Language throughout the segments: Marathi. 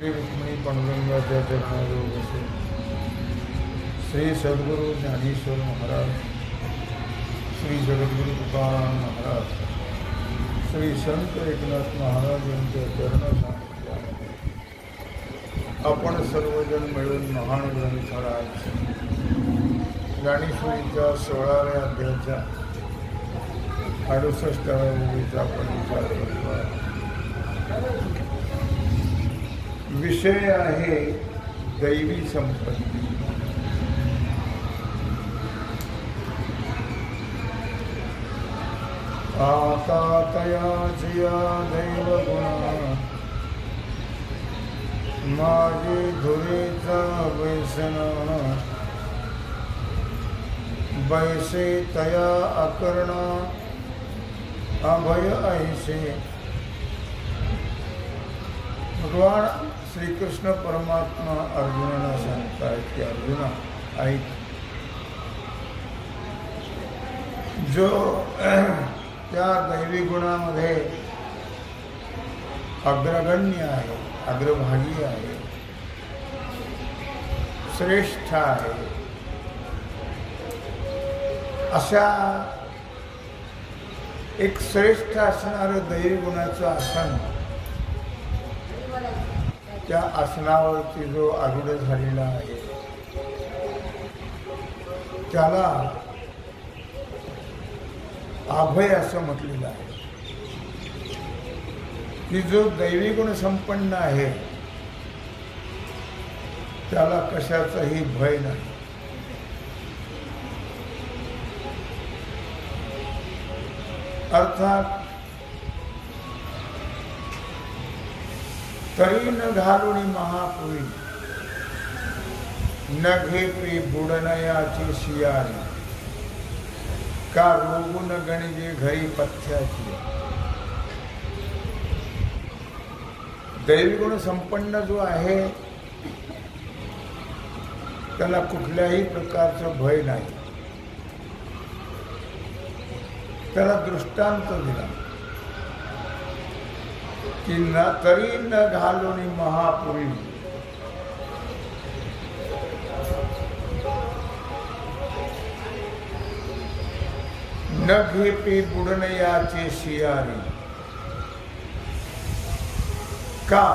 रुक्मिणी पांडुरंगाच्या चरणाजवळ बसे. श्री सद्गुरु ज्ञानेश्वर महाराज, श्री जगद्गुरु तुकाराम महाराज, श्री संत एकनाथ महाराज यांच्या चरणसान्निध्यामध्ये आपण सर्वजण मिळून महान ग्रंथराज ज्ञानेश्वरीच्या 16व्या अध्यायाच्या 68व्या ओळीचा आपण विचार करतो. विषय आहे दैवी संपत्ती. आता तयाचिया दैव गुणा माझे धुरेचा वैसना बैसे तया अकर्णा अभय ऐसे. भगवान श्रीकृष्ण परमात्मा अर्जुनाला सांगतायत की अर्जुना ऐक, जो त्या दैवी गुणामध्ये अग्रगण्य आहे, अग्रभागी आहे, श्रेष्ठ आहे, अशा एक श्रेष्ठ असणारं दैवी गुणाचं आसन, त्या आसनावरती जो आरूढ झालेला आहे त्याला अभय असं म्हटलेलं आहे. की जो दैवी गुण संपन्न आहे त्याला कशाचाही भय नाही. अर्थात तरी न घालुनी महापुरी न घेपी बुडनयाची शियारी का रोगुन गणिजे घरी पथ्याची. दैवी गुण संपन्न जो आहे त्याला कुठल्याही प्रकारचं भय नाही. त्याला दृष्टांत दिला की न तरी न घालुनी महापुरी न घेपी बुडनयाचे शियारी का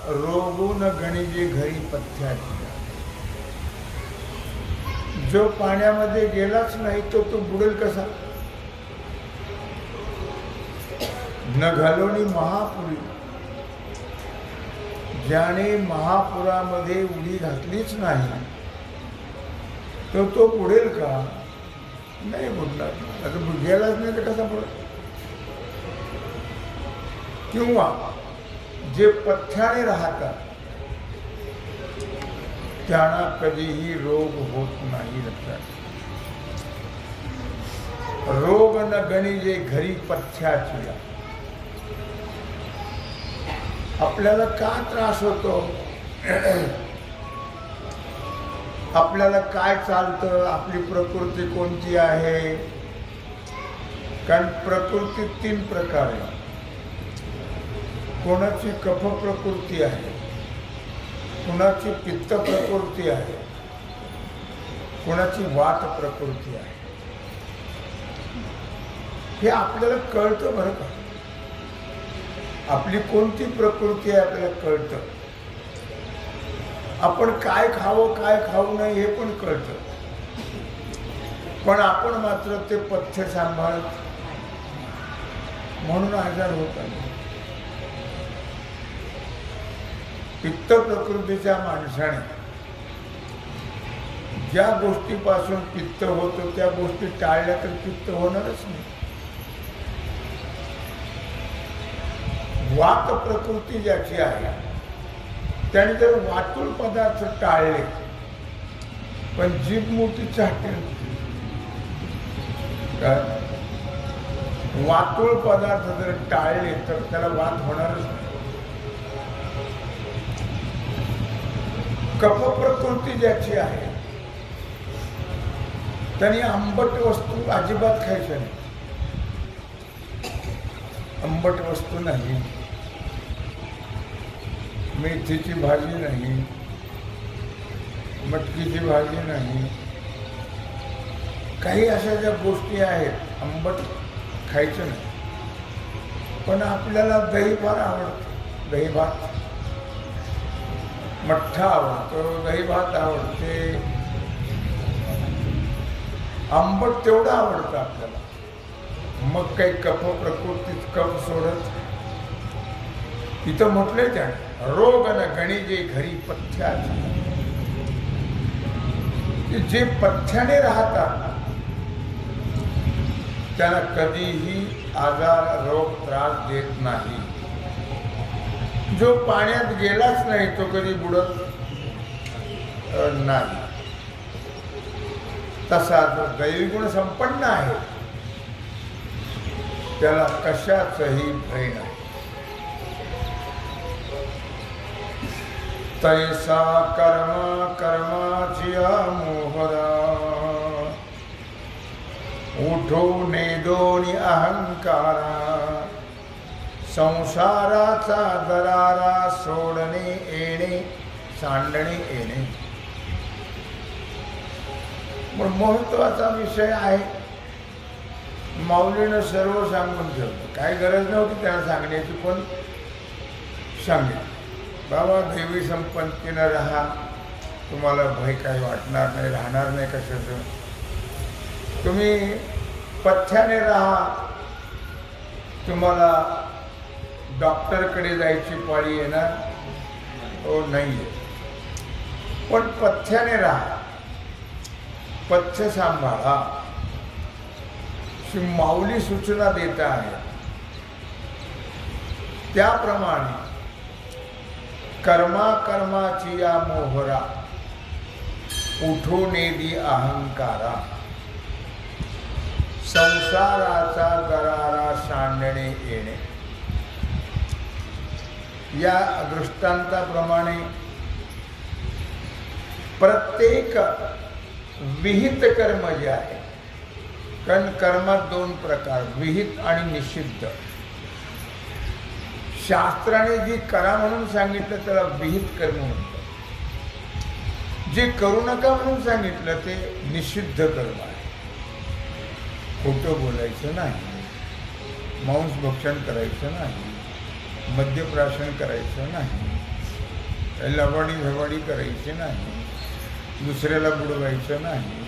रोगून गणिजे घरी पथ्याची. जो पाण्यामध्ये गेलाच नाही तो बुडेल कसा. न घालोनी महापुरी, ज्याने महापुरामध्ये उडी घातलीच नाही तो बुडेल का. नाही बुडणार. आता गेलाच नाही तर कसा बुडेल. किंवा जे पथ्याने राहतात त्यांना कधीही रोग होत नाही. लक्षात. रोग न गणिजे घरी पथ्याची. आपल्याला का त्रास होतो, आपल्याला काय चालतं, आपली प्रकृती कोणती आहे. कारण प्रकृती 3 प्रकार आहे. कोणाची कफ प्रकृती आहे, कोणाची पित्त प्रकृती आहे, कोणाची वात प्रकृती आहे. हे आपल्याला कळतं बरं का. आपली कोणती प्रकृती आहे आपल्याला कळतं. आपण काय खावं काय खाऊ नये हे पण कळतं. पण आपण मात्र ते पथ्य सांभाळत म्हणून आजार होतात. पित्त प्रकृतीच्या माणसाने ज्या गोष्टीपासून पित्त होतं त्या गोष्टी टाळल्या तर पित्त होणारच नाही. वात प्रकृती ज्याची आहे त्याने जर वातुळ पदार्थ टाळले, पण जीभ मोठी चाटेल. वातुळ पदार्थ जर टाळले तर त्याला वात होणारच नाही. कफ प्रकृती ज्याची आहे त्याने आंबट वस्तू अजिबात खायच्या नाही. आंबट वस्तू नाही. मेथीची भाजी नाही, मटकीची भाजी नाही, काही अशा ज्या गोष्टी आहेत आंबट खायचं नाही. पण आपल्याला दही फार आवडतं, दही भात, मठ्ठा आवडतो, दही भात आवडते, आंबट तेवढं आवडतं आपल्याला. मग काही कफ प्रकृतीत कफ सोडत. इथं म्हटलंय त्याने रोग न गणिजे घरी पथ्याचे. जे पथ्याने राहतात त्याला कधीही आजार रोग त्रास देत नाही. जो पाण्यात गेलाच नाही तो कधी बुडत नाही. तसा जो दैवगुण संपन्न आहे त्याला कशाचंही भय नाही. तैसा कर्म कर्माची मोहरा उठवणे दोन्ही अहंकारा. संसाराचा दरारा सोडणे येणे सांडणे येणे. पण महत्वाचा विषय आहे. माऊलीनं सर्व सांगून ठेवलं, काय गरज नव्हती त्याला सांगण्याची, पण सांगितलं बाबा देवी संपत्तीनं राहा, तुम्हाला भय काही वाटणार नाही, राहणार नाही कशाचं. तुम्ही पथ्याने राहा, तुम्हाला डॉक्टरकडे जायची पाळी येणार हो नाही. पण पथ्याने राहा, पथ्य सांभाळा. माऊली सूचना देत आहे त्याप्रमाणे कर्मा कर्माची या मोहरा उठून येदी अहंकारा. संसाराचा दरारा सांडणे येणे. या दृष्टांताप्रमाणे प्रत्येक विहित कर्म जे आहे, कारण कर्मात दोन प्रकार, विहित आणि निषिद्ध. शास्त्राने जी करा म्हणून सांगितलं त्याला विहित कर्म म्हणतात. जे करू नका म्हणून सांगितलं ते निषिद्ध कर्म आहे. खोटं बोलायचं नाही, मांस भक्षण करायचं नाही, मद्यप्राशन करायचं नाही, लबाडी झबाडी करायची नाही, दुसऱ्याला बुडवायचं नाही,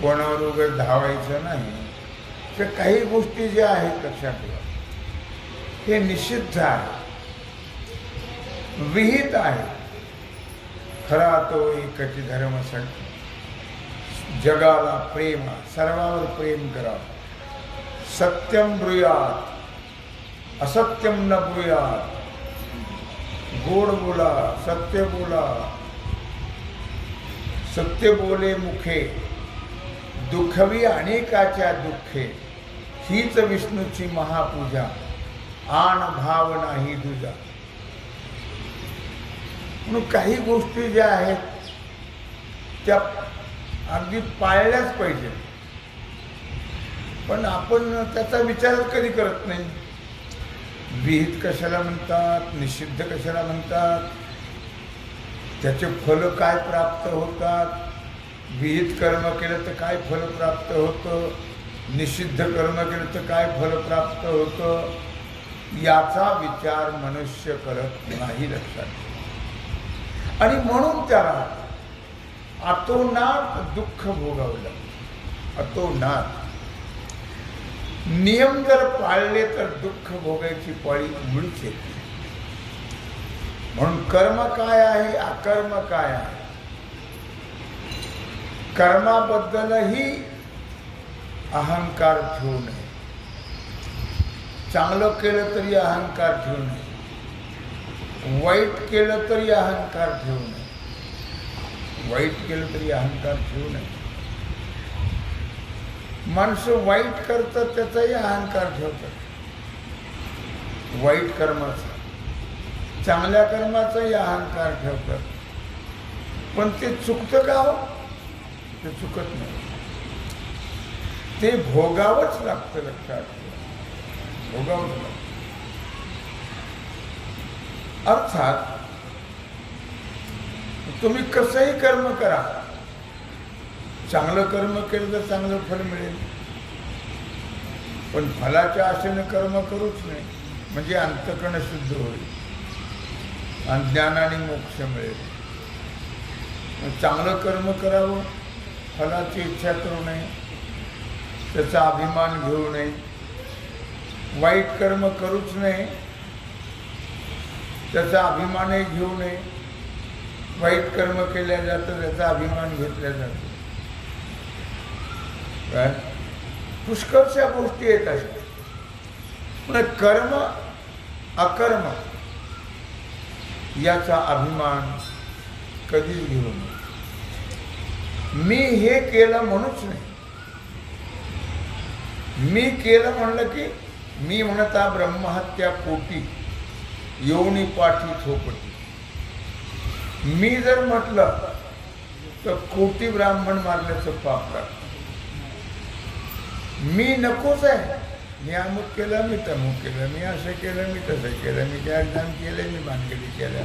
कोणावर वगैरे धावायचं नाही. तर काही गोष्टी ज्या आहेत लक्षात ठेवा, हे निषिद्ध आहे, विहित आहे. खरा तो एकच धर्म सण. जगाला प्रेम, सर्वावर प्रेम करा. सत्यम ब्रूयात असत्यम न ब्रूयात. गोड बोला, सत्य बोला. सत्य बोले मुखे, दुःखवी अनेकाच्या दुःखे. हीच विष्णूची महापूजा, आण भाव नाही दुजा. म्हणून काही गोष्टी ज्या आहेत त्या अगदी पाळल्याच पाहिजे, पण आपण त्याचा विचार कधी करत नाही. विहित कशाला म्हणतात, निषिद्ध कशाला म्हणतात, त्याचे फल काय प्राप्त होतात, विहित कर्म केलं तर काय फल प्राप्त होतं, निषिद्ध कर्म केलं तर काय फल प्राप्त होतं, याचा विचार मनुष्य करत नाही लक्षात. आणि म्हणून त्याला अतोनात दुःख भोगावं लागतं. अतोनात. नियम जर पाळले तर दुःख भोगायची पाळी मुळीच येते. म्हणून कर्म काय आहे, अकर्म काय आहे, कर्माबद्दलही अहंकार ठेवू नये. चांगलं केलं तरी अहंकार ठेवू नये, वाईट केलं तरी अहंकार ठेवू नये. वाईट केलं तरी अहंकार ठेवू नये. माणसं वाईट करतात त्याचाही अहंकार ठेवतात, वाईट कर्माचा. चांगल्या कर्माचाही अहंकार ठेवतात. पण ते चुकतं का हो? ते चुकत नाही, ते भोगावंच लागतं. लक्षात भोगावंच लागतं. अर्थात तुम्ही कसंही कर्म करा, चांगलं कर्म केलं तर चांगलं फल मिळेल, पण फलाच्या आशेने कर्म करूच नाही, म्हणजे अंतःकरण शुद्ध होईल आणि ज्ञान आणि मोक्ष मिळेल. चांगलं कर्म करावं, फलाची इच्छा करू नये, त्याचा अभिमान घेऊ नये. वाईट कर्म करूच नये, त्याचा अभिमानही घेऊ नये. वाईट कर्म केल्या जातं, त्याचा अभिमान घेतला जातो. काय पुष्कळशा गोष्टी येत असतात. पण कर्म अकर्म याचा अभिमान कधीच घेऊ नये. मी हे केलं म्हणूच नाही. मी केलं म्हणलं की मी म्हणता ब्रह्महत्या कोटी योनी पाठी थोपटी. मी जर म्हटलं तर कोटी ब्राह्मण मारल्याचं पाप करतो. मी नकोच आहे. मी अमुक केलं, मी तमुक केलं, मी असं केलं, मी तसं केलं, मी त्या एक्झाम केलं, मी भानगडी केल्या.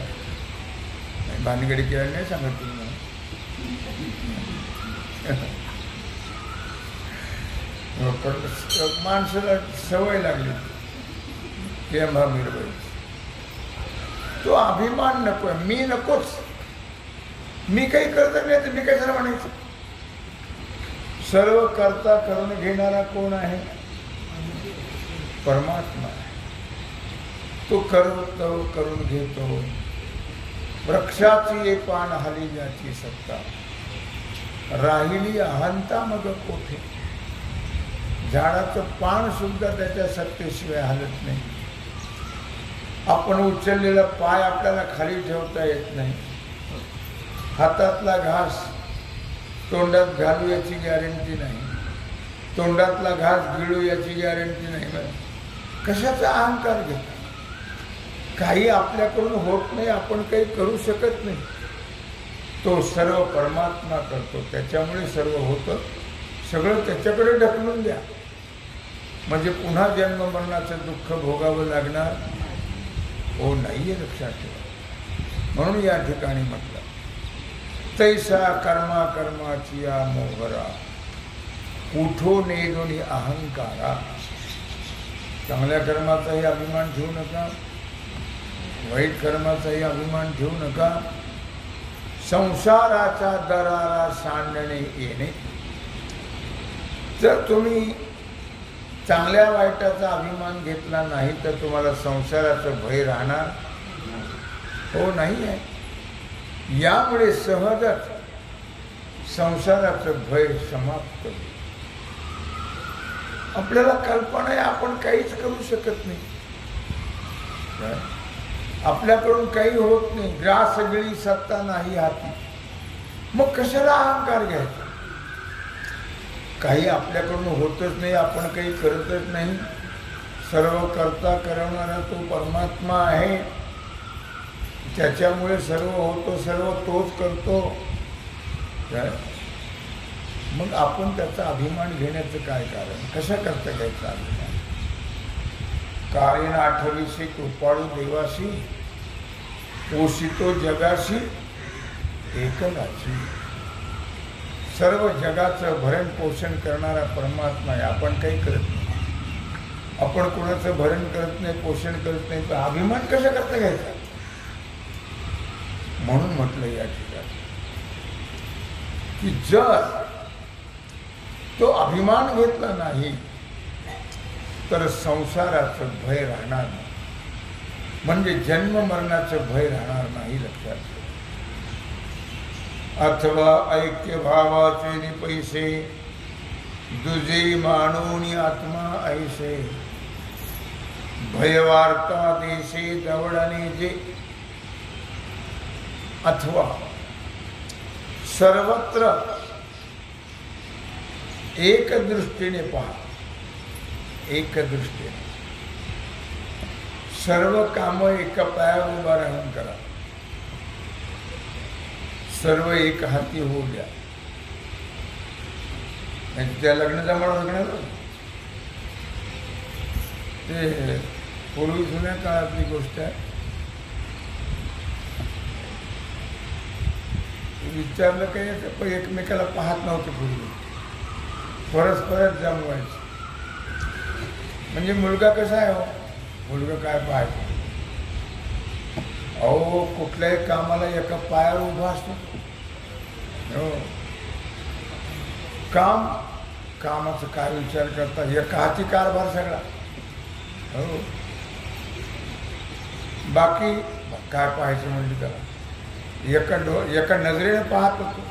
भानगडी केलं नाही सांगत तुम्ही. माणसाला सवय लागली केंभा मिरवायची. तो अभिमान नको, मी नकोच. मी काही करत नाही तर मी काय झालं म्हणायचं. सर्व करता करून घेणारा कोण आहे? परमात्मा आहे. तो करतो, करून घेतो. वृक्षाची ये पान हाली ज्याची सत्ता, राहिली अहंता मग कोठे. झाडाचं पान सुद्धा त्याच्या सत्तेशिवाय हलत नाही. आपण उचललेला पाय आपल्याला खाली ठेवता येत नाही. हातातला घास तोंडात घालू याची गॅरंटी नाही. तोंडातला घास गिळू याची गॅरंटी नाही. कशाचा अहंकार घेता? काही आपल्याकडून होत नाही, आपण काही करू शकत नाही. तो सर्व परमात्मा करतो, त्याच्यामुळे सर्व होतं. सगळं त्याच्याकडे ढकलून द्या, म्हणजे पुन्हा जन्म मरणाचं दुःख भोगावं लागणार हो नाहीये, लक्षात ठेवा. म्हणून या ठिकाणी म्हटलं तैसा कर्मा कर्माची या मोहरा उठो नेदोनी अहंकारा. चांगल्या कर्माचाही अभिमान ठेवू नका, वाईट कर्माचाही अभिमान ठेवू नका. संसाराचा दरारा सांडणे येणे. जर तुम्ही चांगल्या वाईटाचा अभिमान घेतला नाही तर तुम्हाला संसाराचं भय राहणार हो नाही आहे. यामुळे सहजच संसाराचं भय समाप्त होईल. आपल्याला कल्पना आहे आपण काहीच करू शकत नाही, आपल्याकडून काही होत नाही, ग्रास सगळी सत्ता नाही हाती. मग कशाला अहंकार घ्यायचा? काही आपल्याकडून होतच नाही, आपण काही करतच नाही. सर्व करता करवणारा तो परमात्मा आहे, त्याच्यामुळे सर्व होतो, सर्व तोच करतो. मग आपण त्याचा अभिमान घेण्याचं काय कारण? कशा करता घ्यायचा अभिमान? कारण आठवीशी कृपाळू देवाशी पोषितो जगाशी एकलाची. सर्व जगाचं भरण पोषण करणारा परमात्मा आहे. आपण काही करत नाही, आपण कोणाचं भरण करत नाही, पोषण करत नाही, तर अभिमान कशा करता घ्यायचा? म्हणून म्हटलं या ठिकाणी की जर तो अभिमान घेतला नाही तर संसाराचं भय राहणार नाही, म्हणजे जन्म मरणाचं भय राहणार नाही. लक्षात ठेवा. अथवा ऐक्य भावाचे पैसे दुजे मानूनी आत्मा ऐसे भयवार्ता देशे दवडणे जे. अथवा सर्वत्र एक दृष्टीने पहा, एक दृष्टीने सर्व काम एका पायावर उभा राहून करा. सर्व एक हाती होऊ द्या. त्या लग्न जमाडं लग्नाचं ते पूर्वी जुन्या काळातली गोष्ट आहे. विचारलं काही पण एकमेकाला पाहत नव्हते पूर्वी, परस्परच जमवायचे. म्हणजे मुलगा कसा आहे हो, मुलगा काय पाहायचं, अहो कुठल्याही कामाला एका पायावर उभा असतो. हो, कामाचं काय विचार करता, एका हाती कारभार सगळा. हो, बाकी काय पाहायचं म्हणजे त्याला एका नजरेने पाहत होतो.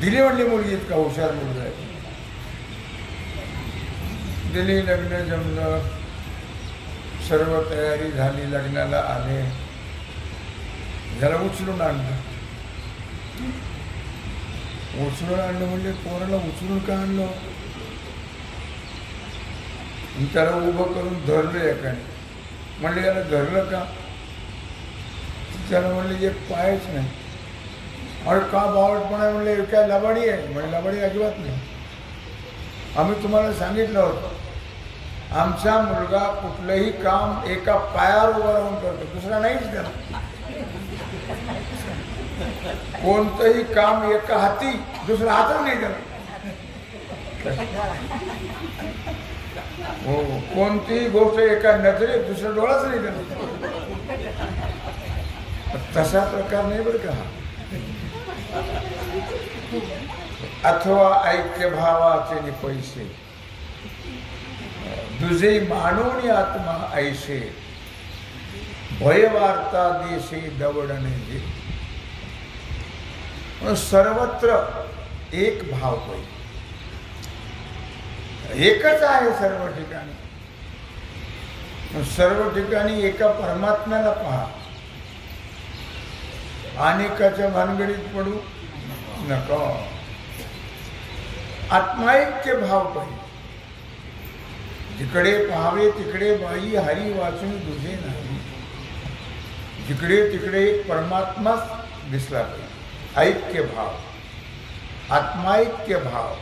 दिली म्हणली मुलगी, इतका हुशार मुलगा आहे. दिली, लग्न जमलं, सर्व तयारी झाली, लग्नाला आले, त्याला उचलून आणलं. म्हणजे पोराला उचलून का आणलं, त्याला उभं करून धरलं एकाने. म्हणले याला धरलं का, त्याला म्हणले एक पायच नाही. अरे का बावटपणा, म्हणले काय लबाडी आहे. म्हणजे लबाडी अजिबात नाही, आम्ही तुम्हाला सांगितलं होतं आमचा मुलगा कुठलंही काम एका पायावर उभं राहून करतो, दुसरा नाहीच त्याला. कोणतंही काम एका हाती, दुसरा हातच नाही त्याला. हो, कोणतीही गोष्ट एका नजरेत, दुसरा डोळाच नाही त्याला. तसा प्रकार नाही बरं का. अथवा ऐक्य भावाचे पैसे दुजे मानवणी आत्मा ऐसे, भय वार्ता देशे दवडणे जे. सर्वत्र एक भाव पाहिजे, एकच आहे सर्व ठिकाणी. सर्व ठिकाणी एका परमात्म्याला पहा, अनेकाच्या भानगडीत पडू नका. आत्माऐक्य भाव पाहिजे. जिकडे पाहावे तिकडे बाई हरी वाचून दुजे नाही. जिकडे तिकडे एक परमात्माच दिसला पाहिजे. ऐक्य भाव, आत्माऐक्य भाव.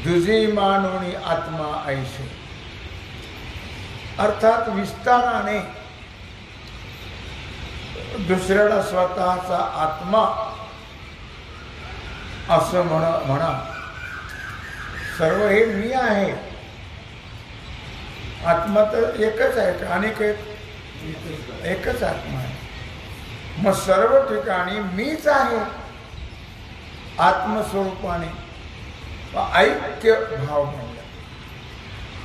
दुजे मानोनी आत्मा ऐसे, अर्थात विस्ताराने दुसऱ्याला स्वतःचा आत्मा असं म्हणा. सर्व हे मी आहे. आत्मा तर एकच आहे का, अनेक आहेत? एकच आत्मा आहे. मग सर्व ठिकाणी मीच आहे आत्मस्वरूपाने. ऐक्य भाव म्हणला.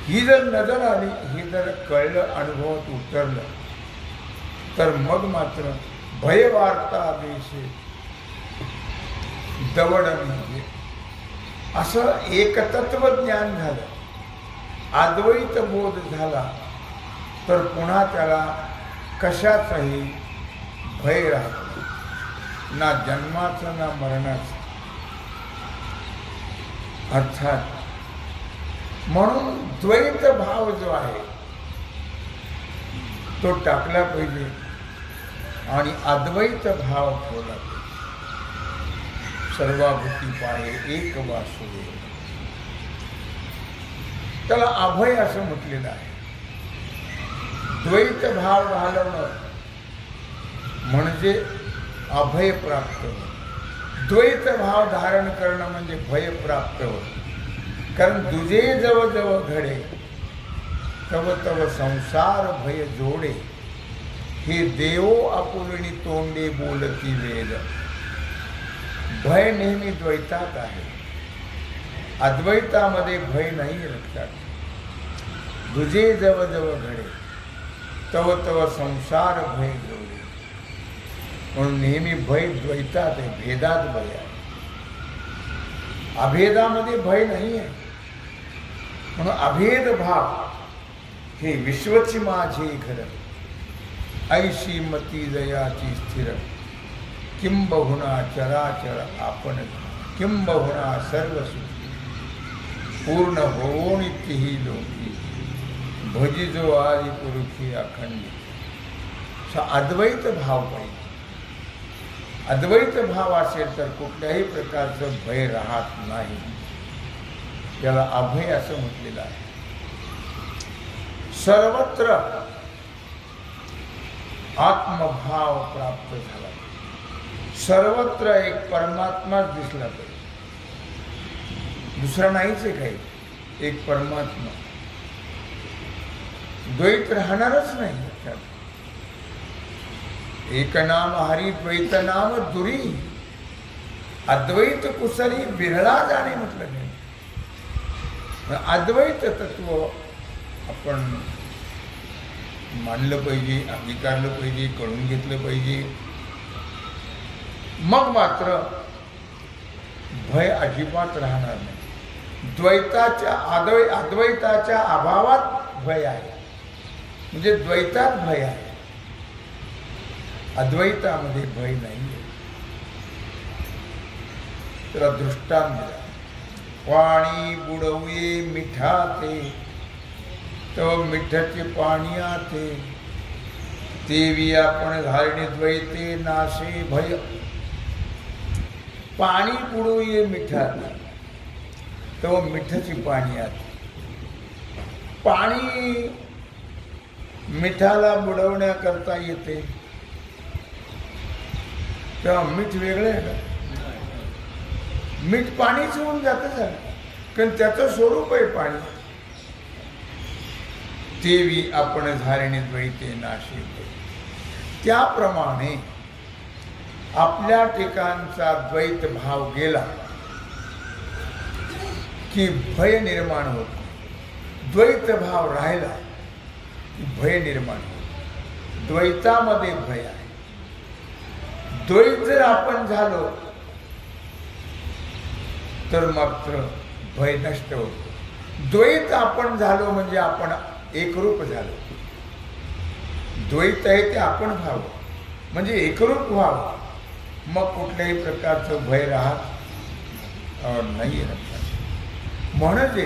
ही जर नजर आली, ही जर कळलं, अनुभवात उतरलं, तर मग मात्र भयवार्ता देशे दवडण म्हणजे असं एकतत्व ज्ञान झालं, अद्वैत बोध झाला, तर पुन्हा त्याला कशाचाही भय राहतो, ना जन्माचं ना मरणाचं. अर्थात म्हणून द्वैत भाव जो आहे तो टाकला पाहिजे आणि अद्वैत भाव ठेवला पाहिजे. सर्वाभूती पाहे एक वासुदेव, त्याला अभय असं म्हटलेलं आहे. द्वैत भाव घालवणं म्हणजे अभय प्राप्त होणं. द्वैत भाव धारण करणं म्हणजे भय प्राप्त होणं. कारण तुझे जव जव घडे तव तव संसार भय जोडे, हे देवो आपुलनी तोंडे बोलती वेद. भय नेहमी द्वैतात आहे, अद्वैतामध्ये भय नाही लक्षात. तुझे जव जव घडे तव तव संसार भय जोडे. म्हणून नेहमी भय द्वैतात आहे, भेदात भय आहे, अभेदामध्ये भय नाही आहे. म्हणून अभेद भाव हे विश्वची माझे घर, ऐशी मती दयाची स्थिर. किंबहुना चराचर आपण, किंबहुना सर्व सुखी. पूर्ण होऊन तीही लोकी, भजिजो आदि पुरुषी अखंड. अद्वैत भाव पाहिजे. अद्वैत भाव असेल तर कुठल्याही प्रकारचं भय राहत नाही. याला अभय असं म्हटलेलं आहे. सर्वत्र आत्मभाव प्राप्त झाला, सर्वत्र एक परमात्माच दिसला पाहिजे, दुसरा नाहीच आहे काही, एक परमात्मा. द्वैत राहणारच नाही. एक नाम हरी द्वैत नाम दुरी, अद्वैत कुसरी बिरळा जाणे म्हटलं नाही. अद्वैत तत्व आपण मानलं पाहिजे, अंगीकारलं पाहिजे, कळून घेतलं पाहिजे. मग मात्र भय अजिबात राहणार नाही. द्वैताच्या अद्वैताच्या अभावात भय आहे, म्हणजे द्वैतात भय आहे, अद्वैतामध्ये भय नाही. त्याला दृष्टांत दिला. पाणी बुडवये मिठाते, तो मिठाचे पाणी आते, तेवी आपण घालणे द्वैते नाशे भय. पाणी बुडवये मिठाते, तो मिठाची पाणी आते. पाणी मिठाला बुडवण्याकरता येते, तेव्हा मीठ वेगळं आहे का? मीठ पाणीच होऊन जातं झालं, कारण त्याचं स्वरूप आहे पाणी. तेवी आपण धारणे द्वैते नाशे. त्याप्रमाणे आपल्या ठिकाणचा द्वैत भाव गेला की भय निर्माण होत. द्वैत भाव राहिला की भय निर्माण होत. द्वैतामध्ये भय आहे. द्वैत जर आपण झालो तर मात्र भय नष्ट होतो. द्वैत आपण झालो म्हणजे आपण एकरूप झालो. द्वैत आहे ते आपण व्हावं, म्हणजे एकरूप व्हावं. मग कुठल्याही प्रकारचं भय राहत नाही. म्हणजे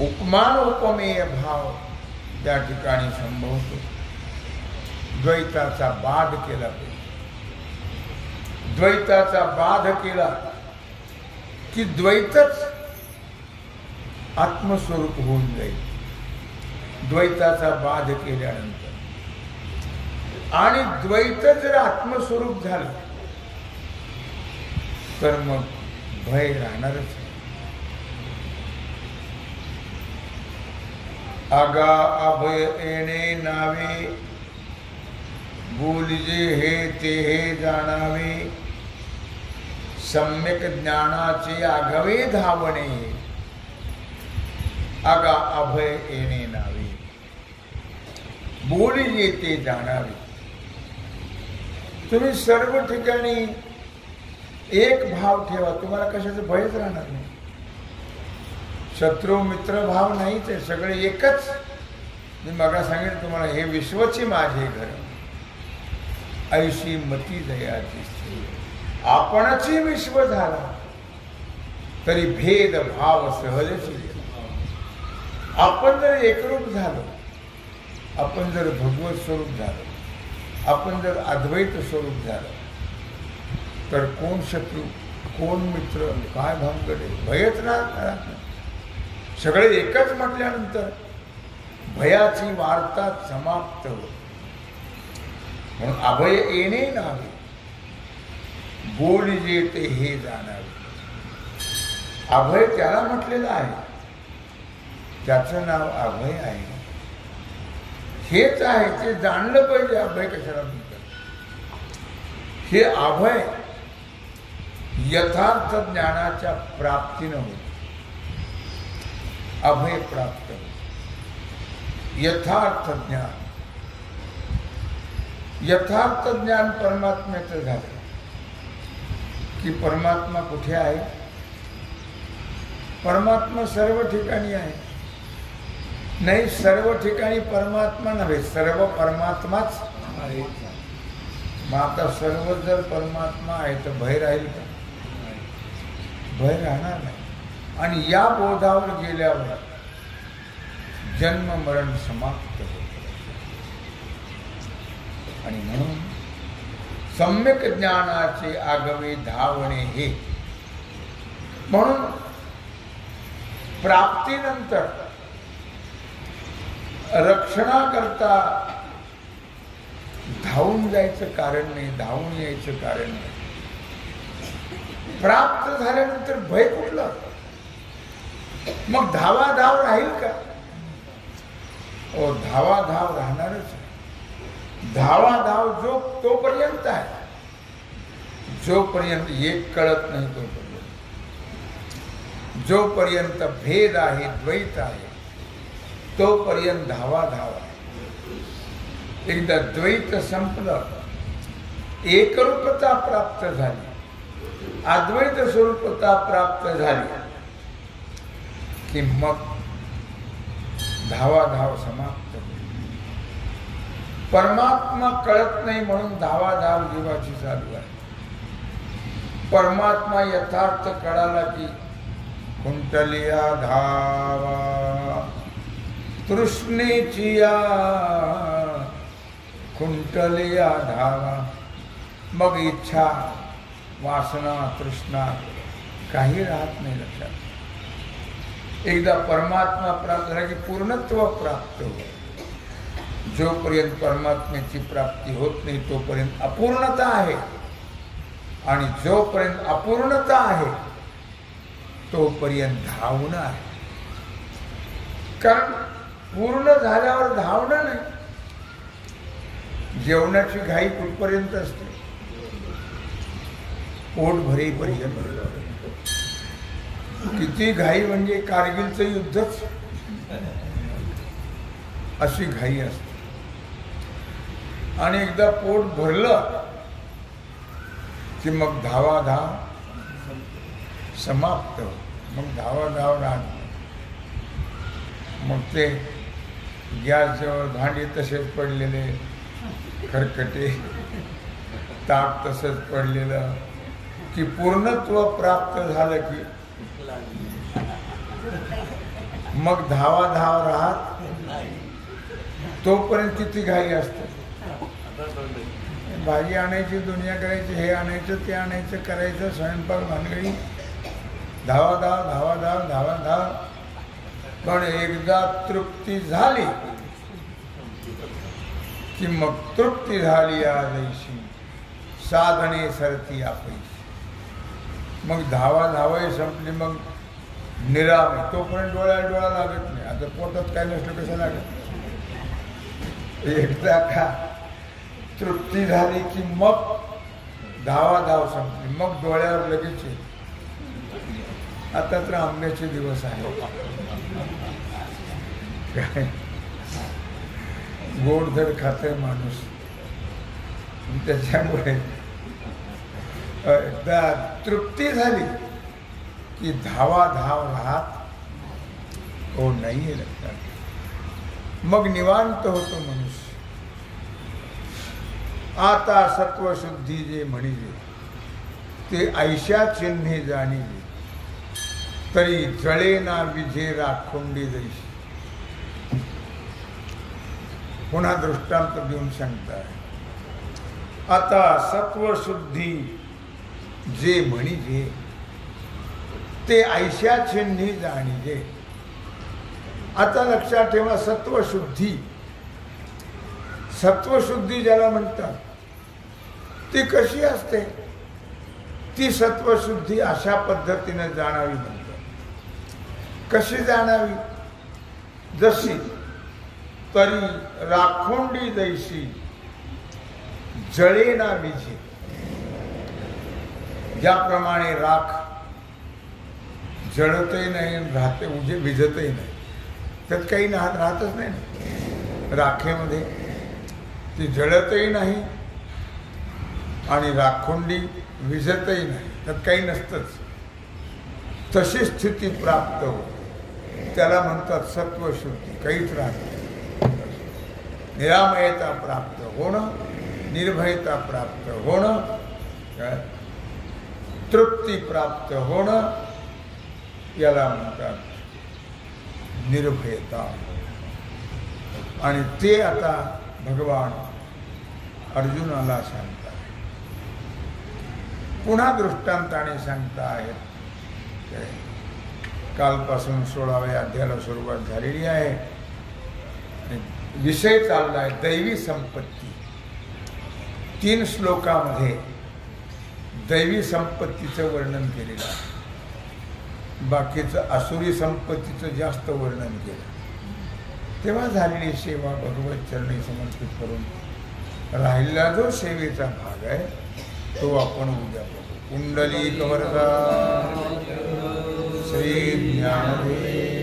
उपमान उपमेय भाव त्या ठिकाणी संभवतो. द्वैताचा बाध केला पाहिजे. द्वैताचा बाध केला की द्वैतच आत्मस्वरूप होऊन जाईल. द्वैताचा बाध केल्यानंतर आणि द्वैत जर आत्मस्वरूप झालं तर मग भय राहणारच. आगा अभय येणे नावे, बोलिजे हे ते हे जाणावे, सम्यक ज्ञानाचे आगवे धावणे. आगा अभय येणे नावे, बोलिजे ते जाणावे. तुम्ही सर्व ठिकाणी एक भाव ठेवा, तुम्हाला कशाचं भयच राहणार नाही. शत्रू मित्र भाव नाहीच आहे, सगळे एकच. मी मगा सांगितलं तुम्हाला, हे विश्वचे माझे घर, ऐशी मती दयाची स्त्री. आपणची विश्व झाला तरी भेद भाव सहजच. आपण जर एकरूप झालो, आपण जर भगवत स्वरूप झालो, आपण जर अद्वैत स्वरूप झालो तर कोण शत्रू कोण मित्र काय भानगड आहे, भयच राहत. सगळे एकच म्हटल्यानंतर भयाची वार्ता समाप्त होते. म्हणून अभय येणे नावे, बोलिजे ते हे जाणावे. अभय त्याला म्हटलेलं आहे, त्याचं नाव अभय आहे. हेच आहे, ते जाणलं पाहिजे. अभय कशाला म्हणतात? हे अभय यथार्थ ज्ञानाच्या प्राप्तीनं होत. अभय प्राप्त यथार्थ ज्ञान. यथार्थ ज्ञान परमात्म्याचं झालं की परमात्मा कुठे आहे? परमात्मा सर्व ठिकाणी आहे. नाही, सर्व ठिकाणी परमात्मा नव्हे, सर्व परमात्माच आहे. मग आता सर्व जर परमात्मा आहे तर भय राहील का? भय राहणार नाही. आणि या बोधावर गेल्यावर जन्म मरण समाप्त होते. आणि म्हणून सम्यक ज्ञानाचे आगवे धावणे हे. म्हणून प्राप्तीनंतर रक्षणाकरता धावून जायचं कारण नाही, धावून यायचं कारण नाही. प्राप्त झाल्यानंतर भय कुठलं? मग धावाधाव राहील का? ओ धावाधाव राहणारच. धावाधाव जो तोपर्यंत आहे, जोपर्यंत एक कळत नाही तोपर्यंत, जोपर्यंत भेद आहे, द्वैत आहे, तोपर्यंत धावाधाव आहे. एकदा द्वैत संपलं, एकरूपता प्राप्त झाली, अद्वैत स्वरूपता प्राप्त झाली की मग धावाधाव समाप्त. परमात्मा कळत नाही म्हणून धावाधाव जीवाची चालू आहे. परमात्मा यथार्थ कळाला की कुंटलिया धावा तृष्णेची या कुंटलिया धावा. मग इच्छा, वासना, तृष्णा काही राहत नाही लक्षात. एकदा परमात्मा प्राप्त झाला की पूर्णत्व प्राप्त होत. जोपर्यंत परमात्म्याची प्राप्ती होत नाही तोपर्यंत अपूर्णता आहे, आणि जोपर्यंत अपूर्णता आहे तोपर्यंत धावणं आहे. कारण पूर्ण झाल्यावर धावणं नाही. जेवणाची घाई कुठपर्यंत असते? पोट भरेपर्यंत. किती घाई म्हणजे कारगिलचं युद्धच अशी घाई असते. आणि एकदा पोट भरलं की मग धावाधाव समाप्त. मग धावाधाव राहत. मग ते गॅसजवळ भांडी तसेच पडलेले, खरकटे, ताट तसंच पडलेलं, की पूर्णत्व प्राप्त झालं की मग धावाधाव राहत. तोपर्यंत किती घाई असते. भाजी आणायची, दुनिया करायची, हे आणायचं, ते आणायचं, करायचं, स्वयंपाक, भानगडी, धावाधाव धावाधाव धावाधाव. पण एकदा तृप्ती झाली की मग तृप्ती झाली आजैशी साधने सरती आपैशी. मग धावाधावही संपली. मग निराम. तोपर्यंत डोळ्याला डोळा लागत नाही. आता पोटात काय नसलं कसं लागत. एकदा का तृप्ती झाली की मग धावाधाव संपली. मग डोळ्यावर लगेच येते. आता तर आंब्याचे दिवस आहे. काय गोडधड खातोय माणूस. त्याच्यामुळे एकदा तृप्ती झाली की धावाधाव राहत हो नाहीये लक्षात. मग निवांत होतो मनुष्य. आता सत्वशुद्धी जे म्हणिले ते ऐशा चिन्हे जाणिले तरी जळे ना विझे राखोंडी जैशी. पुन्हा दृष्टांत देऊन सांगताय. आता सत्वशुद्धी जे म्हणिले ते ऐशा चिन्हे जाणिले. आता लक्षात ठेवा, सत्वशुद्धी, सत्वशुद्धी ज्याला म्हणतात ती कशी असते? ती सत्वशुद्धी अशा पद्धतीने जाणावी म्हणतात. कशी जाणावी? जशी तरी राखोंडी जैशी जळे ना विझे. ज्याप्रमाणे राख जळतही नाही, राहते, विझतही नाही, त्यात काही राहतच नाही राखेमध्ये. ती जळतही नाही आणि राखोंडी विझतही नाही, त्यात काही नसतंच. तशी स्थिती प्राप्त हो, त्याला म्हणतात सत्वशुद्धी. काहीच राहत नाही. निरामयता प्राप्त होणं, निर्भयता प्राप्त होणं, तृप्ती प्राप्त होणं, याला म्हणतात निर्भयता. आणि ते आता भगवान अर्जुनाला सांगतात. पुन्हा दृष्टांताने सांगता आहेत. कालपासून 16व्या अध्यायाला सुरुवात झालेली आहे. विषय चालला आहे दैवी संपत्ती. 3 श्लोकामध्ये दैवी संपत्तीचं वर्णन केलेलं आहे, बाकीचं आसुरी संपत्तीचं जास्त वर्णन केलं. तेव्हा झालेली सेवा भगवत चरणी समर्पित करून राहिलेला जो सेवेचा भाग आहे तो आपण उद्या बघू. कुंडली कवरदा श्री ज्ञानदेव